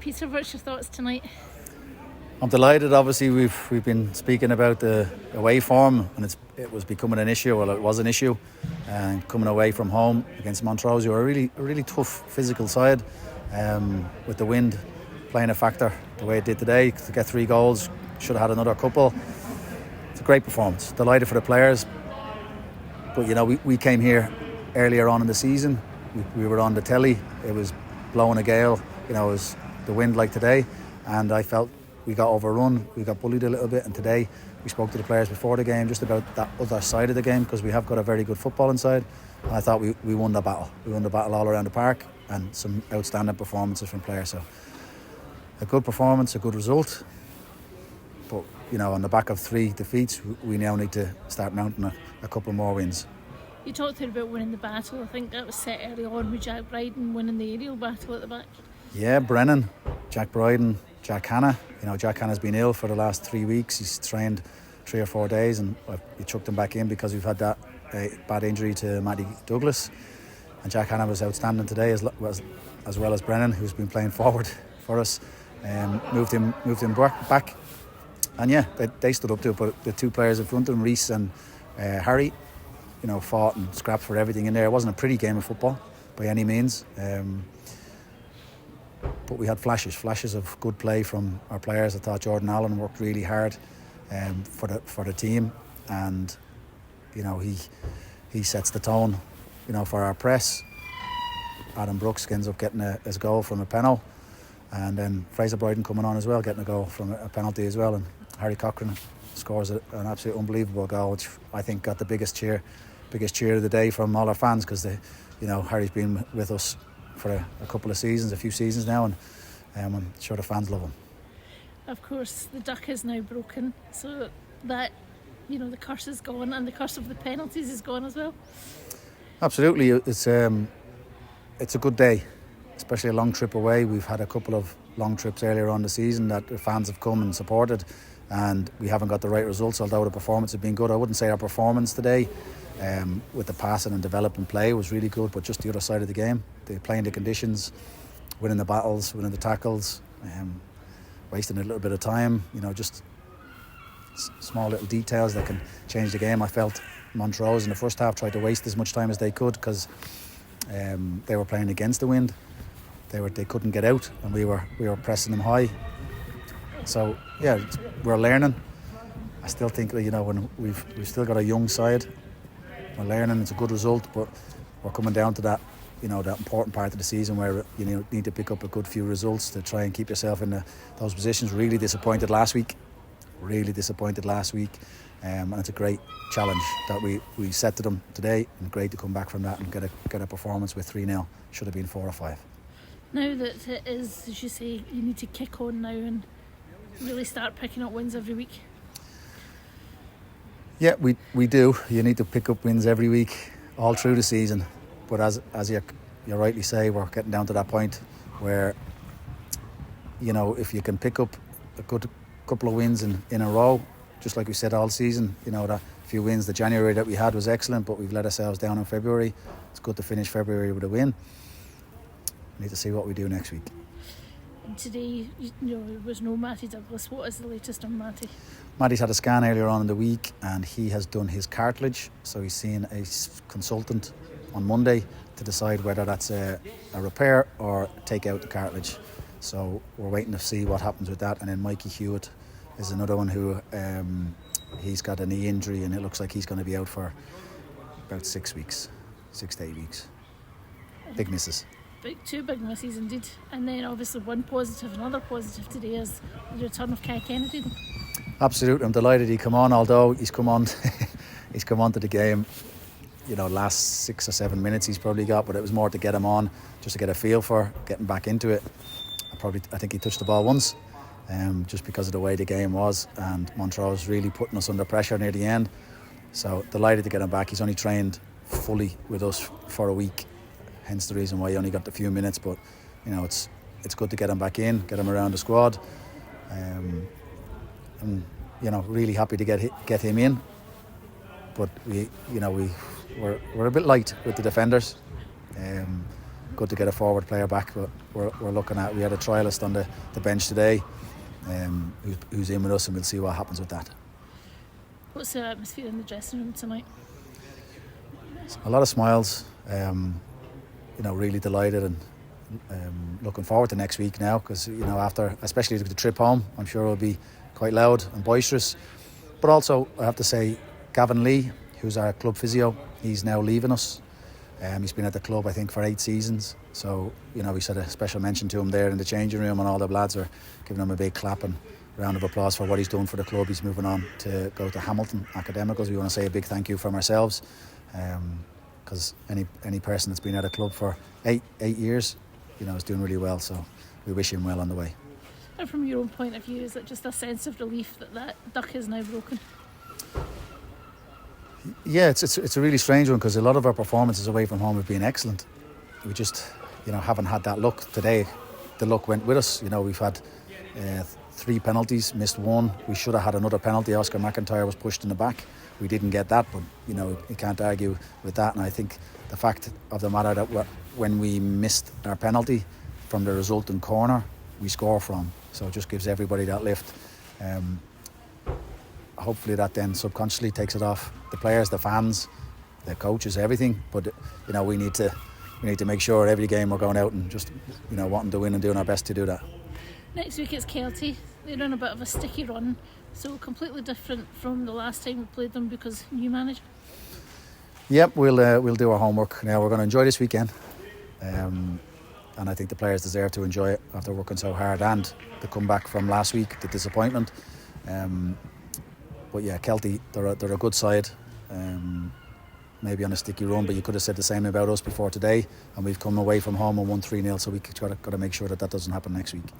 Peter, what's your thoughts tonight? I'm delighted. Obviously, we've been speaking about the away form, and it was becoming an issue. Well, it was an issue, and coming away from home against Montrose, you were a really tough physical side, with the wind playing a factor the way it did today. To get 3 goals, should have had another couple. It's a great performance. Delighted for the players, but we came here earlier on in the season. We were on the telly. It was blowing a gale. It was the wind like today, and I felt we got overrun, we got bullied a little bit, and today we spoke to the players before the game just about that other side of the game, because we have got a very good football inside, and I thought we won the battle. We won the battle all around the park, and some outstanding performances from players. So a good performance, a good result, but on the back of 3 defeats, we now need to start mounting a couple more wins. You talked about winning the battle. I think that was set early on with Jack Bryden winning the aerial battle at the back. Yeah, Brennan, Jack Bryden, Jack Hanna. Jack Hanna's been ill for the last 3 weeks. He's trained 3 or 4 days, and we chucked him back in because we've had that bad injury to Matty Douglas. And Jack Hanna was outstanding today, as well as Brennan, who's been playing forward for us. Moved him back, and yeah, they stood up to it. But the 2 players in front of him, Reece and Harry, fought and scrapped for everything in there. It wasn't a pretty game of football by any means. But we had flashes of good play from our players. I thought Jordan Allen worked really hard for the team, and he sets the tone for our press. Adam Brooks ends up getting his goal from a penalty, and then Fraser Bryden coming on as well, getting a goal from a penalty as well, and Harry Cochran scores an absolute unbelievable goal, which I think got the biggest cheer of the day from all our fans, because Harry's been with us for a couple of seasons, a few seasons now, and I'm sure the fans love him. Of course, the duck is now broken, so that the curse is gone, and the curse of the penalties is gone as well. Absolutely, it's a good day, especially a long trip away. We've had a couple of long trips earlier on the season that the fans have come and supported, and we haven't got the right results, although the performance has been good. I wouldn't say our performance today, with the passing and developing play, was really good, but just the other side of the game, the playing the conditions, winning the battles, winning the tackles, wasting a little bit of time, just small little details that can change the game. I felt Montrose in the first half tried to waste as much time as they could, because they were playing against the wind. They couldn't get out, and we were pressing them high. So yeah, we're learning. I still think that when we've still got a young side, we're learning. It's a good result, but we're coming down to that that important part of the season where you need to pick up a good few results to try and keep yourself in those positions. Really disappointed last week, and it's a great challenge that we set to them today, and great to come back from that and get a performance with 3-0. Should have been 4 or 5. Now that it is, as you say, you need to kick on now and really start picking up wins every week. Yeah, we do. You need to pick up wins every week, all through the season. But as you rightly say, we're getting down to that point where, if you can pick up a good couple of wins in a row, just like we said all season, that few wins, the January that we had was excellent, but we've let ourselves down in February. It's good to finish February with a win. We need to see what we do next week. And today, there was no Matty Douglas. What is the latest on Matty? Matty's had a scan earlier on in the week, and he has done his cartilage, so he's seen a consultant on Monday to decide whether that's a repair or take out the cartilage. So we're waiting to see what happens with that. And then Mikey Hewitt is another one who he's got a knee injury, and it looks like he's going to be out for about 6 to 8 weeks. Big misses. Two big misses indeed. And then obviously another positive today is the return of Kai Kennedy. Absolutely, I'm delighted he come on, although he's come on to the game, last 6 or 7 minutes he's probably got, but it was more to get him on, just to get a feel for getting back into it. I think he touched the ball once, just because of the way the game was, and Montrose really putting us under pressure near the end. So delighted to get him back. He's only trained fully with us for a week, hence the reason why he only got the few minutes, but it's good to get him back in, get him around the squad, and really happy to get him in. But we're a bit light with the defenders. good to get a forward player back. But we're looking at, we had a trialist on the bench today who's in with us, and we'll see what happens with that. What's the atmosphere in the dressing room tonight? A lot of smiles, really delighted and looking forward to next week now, because after, especially the trip home, I'm sure it'll be quite loud and boisterous. But also I have to say, Gavin Lee, who's our club physio, he's now leaving us. He's been at the club I think for 8 seasons, so we said a special mention to him there in the changing room, and all the lads are giving him a big clap and round of applause for what he's done for the club. He's moving on to go to Hamilton Academicals. We want to say a big thank you from ourselves, because any person that's been at a club for 8 years is doing really well, so we wish him well on the way. And from your own point of view, is it just a sense of relief that duck is now broken? Yeah, it's a really strange one, because a lot of our performances away from home have been excellent. We just haven't had that luck today. The luck went with us. We've had 3 penalties, missed 1. We should have had another penalty. Oscar McIntyre was pushed in the back. We didn't get that, but you can't argue with that. And I think the fact of the matter that when we missed our penalty from the resulting corner, we score from. So it just gives everybody that lift. Hopefully that then subconsciously takes it off the players, the fans, the coaches, everything. But we need to make sure every game we're going out and just wanting to win and doing our best to do that. Next week it's Kelty. They're on a bit of a sticky run, so completely different from the last time we played them because new manager. Yep, we'll do our homework now. We're going to enjoy this weekend, and I think the players deserve to enjoy it after working so hard, and the comeback from last week, the disappointment. But yeah, Kelty, they're a good side. Maybe on a sticky run, but you could have said the same about us before today, and we've come away from home and won 3-0, so we've got to make sure that doesn't happen next week.